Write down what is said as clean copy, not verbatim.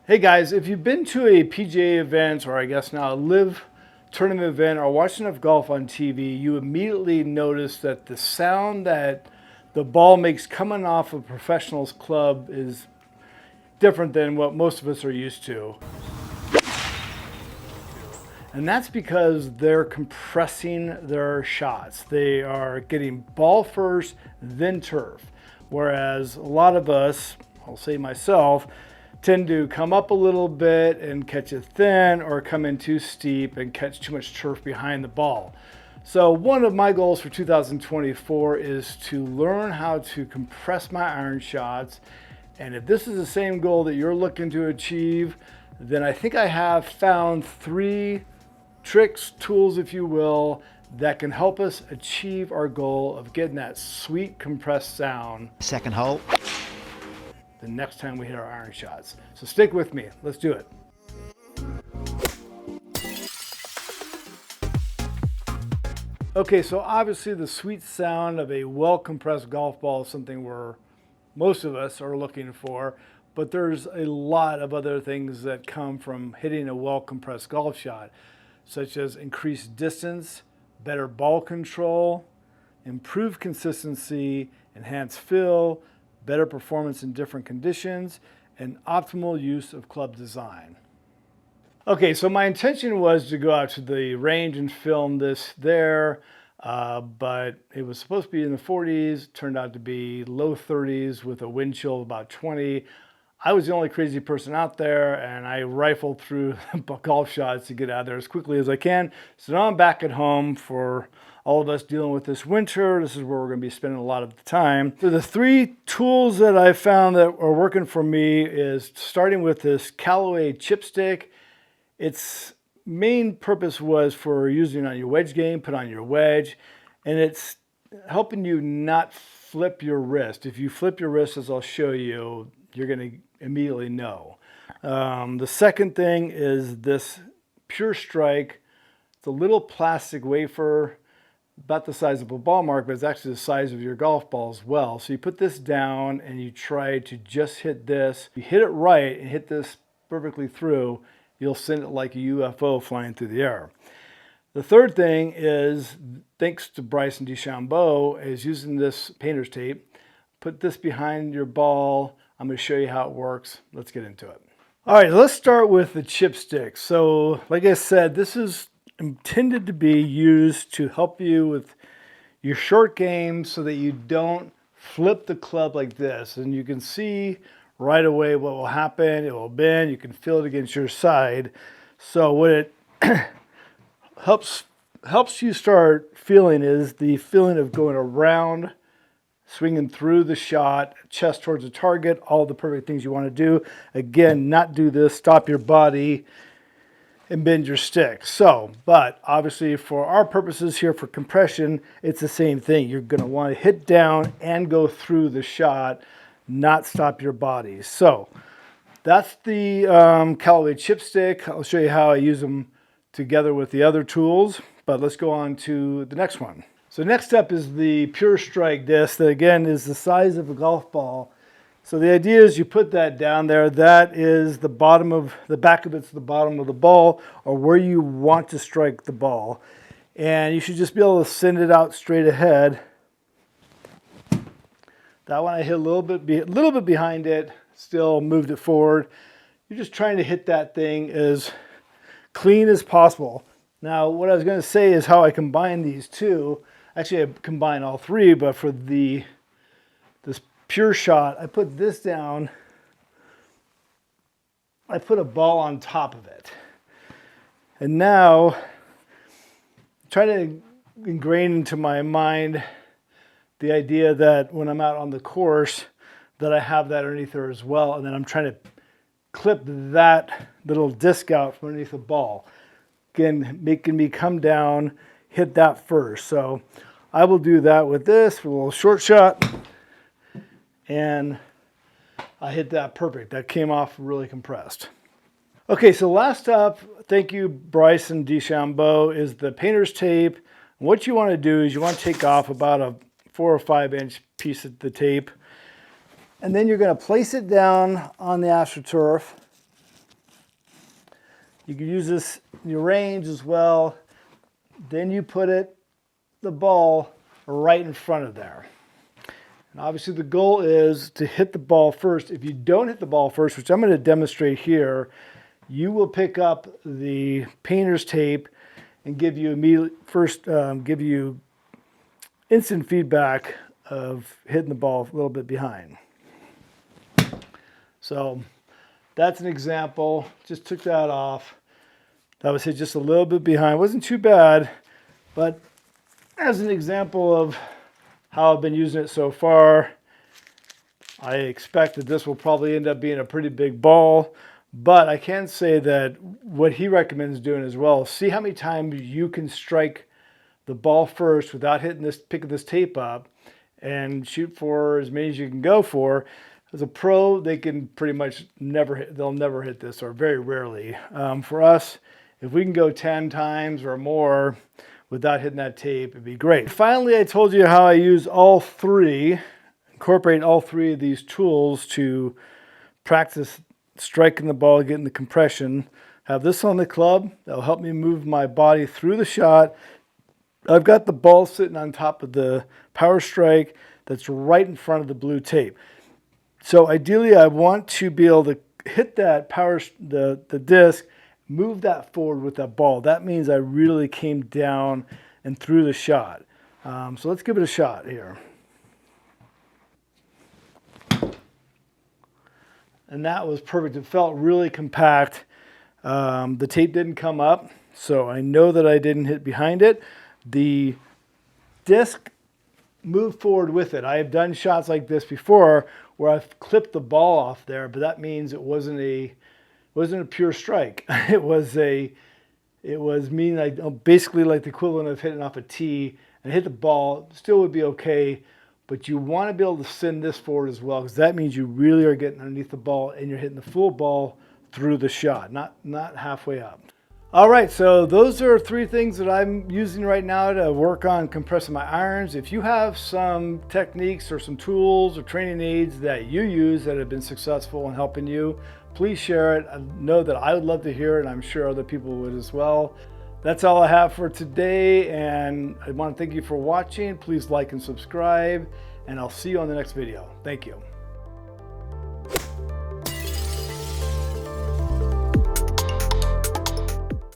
Hey guys, if you've been to a PGA event, or I guess now a live tournament event, or watched enough golf on TV, you immediately notice that the sound that the ball makes coming off a professional's club is different than what most of us are used to. And that's because they're compressing their shots. They are getting ball first, then turf. Whereas a lot of us, I'll say myself, tend to come up a little bit and catch it thin, or come in too steep and catch too much turf behind the ball. So one of my goals for 2024 is to learn how to compress my iron shots. And if this is the same goal that you're looking to achieve, then I think I have found three tricks, tools, if you will, that can help us achieve our goal of getting that sweet compressed sound Second hole. the next time we hit our iron shots. So stick with me. Let's do it. Okay, so obviously the sweet sound of a well-compressed golf ball is something most of us are looking for, but there's a lot of other things that come from hitting a well-compressed golf shot, such as increased distance, better ball control, improved consistency, enhanced feel, better performance in different conditions, and optimal use of club design. Okay, so my intention was to go out to the range and film this there, but it was supposed to be in the 40s, turned out to be low 30s with a wind chill of about 20. I was the only crazy person out there, and I rifled through golf shots to get out there as quickly as I can. So now I'm back at home for all of us dealing with this winter. This is where we're going to be spending a lot of the time. So the three tools that I found that are working for me is starting with this Callaway chipstick. Its main purpose was for using on your wedge game, put on your wedge, and it's helping you not flip your wrist. If you flip your wrist, as I'll show you, you're going to immediately know. The second thing is this Pure Strike. It's a little plastic wafer, about the size of a ball mark, but it's actually the size of your golf ball as well. So you put this down and you try to just hit this. You hit it right and hit this perfectly through, you'll send it like a UFO flying through the air. The third thing is, thanks to Bryson DeChambeau, is using this painter's tape. Put this behind your ball. I'm going to show you how it works. Let's get into it. All right, let's start with the chipstick. So like I said, this is intended to be used to help you with your short game so that you don't flip the club like this. And you can see right away what will happen. It will bend. You can feel it against your side. So what it helps you start feeling is the feeling of going around, swinging through the shot, chest towards the target, all the perfect things you want to do. Again, not do this, stop your body and bend your stick. So, but obviously for our purposes here for compression, it's the same thing. You're going to want to hit down and go through the shot, not stop your body. So that's the Callaway chipstick. I'll show you how I use them together with the other tools, but let's go on to the next one. So next up is the Pure Strike disc that again is the size of a golf ball. So the idea is you put that down there. That is the bottom of the back of it's the bottom of the ball, or where you want to strike the ball. And you should just be able to send it out straight ahead. That one I hit a little bit behind it, still moved it forward. You're just trying to hit that thing as clean as possible. Now, what I was going to say is how I combine these two. Actually, I combine all three, but for this Pure Shot, I put this down. I put a ball on top of it. And now, try to ingrain into my mind the idea that when I'm out on the course, that I have that underneath there as well, and then I'm trying to clip that little disc out from underneath the ball. Again, making me come down, hit that first. So I will do that with this, with a little short shot, and I hit that perfect. That came off really compressed. Okay, so last up, thank you Bryson DeChambeau, is the painter's tape. And what you want to do is you want to take off about a 4 or 5 inch piece of the tape, and then you're going to place it down on the AstroTurf You can use this in your range as well. Then you put the ball right in front of there. And obviously the goal is to hit the ball first. If you don't hit the ball first, which I'm going to demonstrate here, you will pick up the painter's tape and give you give you instant feedback of hitting the ball a little bit behind. So that's an example. Just took that off. That was hit just a little bit behind. Wasn't too bad, but as an example of how I've been using it so far, I expect that this will probably end up being a pretty big ball, but I can say that what he recommends doing as well, see how many times you can strike the ball first without picking this tape up and shoot for as many as you can go for. As a pro, they can pretty much they'll never hit this, or very rarely. For us, if we can go 10 times or more without hitting that tape, it'd be great. Finally, I told you how I use incorporate all three of these tools to practice striking the ball, getting the compression. Have this on the club, that'll help me move my body through the shot. I've got the ball sitting on top of the Power Strike that's right in front of the blue tape. So ideally, I want to be able to hit that the disc, move that forward with that ball. That means I really came down and threw the shot. So let's give it a shot here. And that was perfect. It felt really compact. The tape didn't come up, so I know that I didn't hit behind it. The disc moved forward with it. I have done shots like this before where I've clipped the ball off there, but that means it wasn't a pure strike. It was basically like the equivalent of hitting off a tee and hit the ball. Still would be okay, but you want to be able to send this forward as well, because that means you really are getting underneath the ball and you're hitting the full ball through the shot, not halfway up. All right, so those are 3 things that I'm using right now to work on compressing my irons. If you have some techniques or some tools or training aids that you use that have been successful in helping you, please share it. I know that I would love to hear it, and I'm sure other people would as well. That's all I have for today, and I want to thank you for watching. Please like and subscribe, and I'll see you on the next video. Thank you.